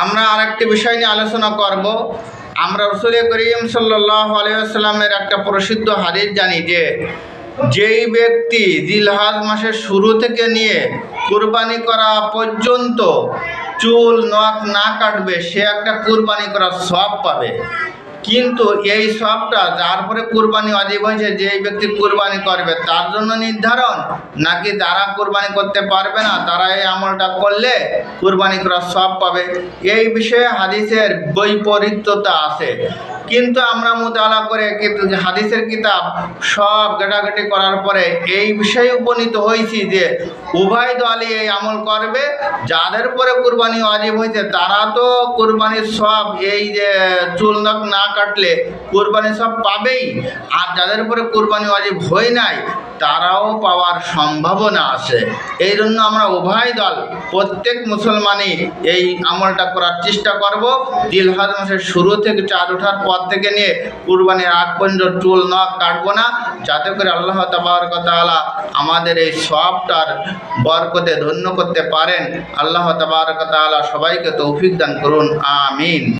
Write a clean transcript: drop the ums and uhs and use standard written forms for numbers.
আমরা আরেকটি বিষয় নিয়ে আলোচনা করব। আমরা রাসূল করিম সাল্লাল্লাহু আলাইহি ওয়াসাল্লামের একটা প্রসিদ্ধ হাদিস জানি যে যেই ব্যক্তি জিলহজ মাসের শুরু থেকে নিয়ে কুরবানি করা পর্যন্ত চুল নখ না কাটবে সে একটা কুরবানি করার সওয়াব পাবে। কিন্তু এই সবটা যার পরে কুরবানি ওয়াজিব হয়েছে যেই ব্যক্তি কুরবানি করবে তার জন্য নির্ধারণ, নাকি যারা কুরবানি করতে পারবে না তারা এই আমলটা করলে কুরবানি করার সব পাবে? এই বিষয়ে হাদিসের বৈপরীত্যতা আছে। কিন্তু আমরা মোতালা করে হাদিসের কিতাব সব ঘাটাঘাটি করার পরে এই বিষয়ে উপনীত হয়েছি যে উভয় দলই এই আমল করবে। যাদের পরে কুরবানি ওয়াজিব হয়েছে তারা তো কুরবানির সব এই যে চুল নখ না কাটলে কুরবানি সব পাবেই, আর যাদের উপরে কুরবানি ওয়াজিব হয় নাই তারাও পাওয়ার সম্ভাবনা আছে। এই জন্য আমরা উভয় দল প্রত্যেক মুসলমানই এই আমলটা করার চেষ্টা করব। জিলহজ মাসের শুরু থেকে চাঁদ ওঠার পর থেকে নিয়ে কুরবানির আগ পর্যন্ত চুল নখ কাটবো না, যাতে করে আল্লাহ তাবারক ওয়া তাআলা আমাদের এই সবটার বরকতে ধন্য করতে পারেন। আল্লাহ তাবারক ওয়া তাআলা সবাইকে তৌফিক দান করুন, আমিন।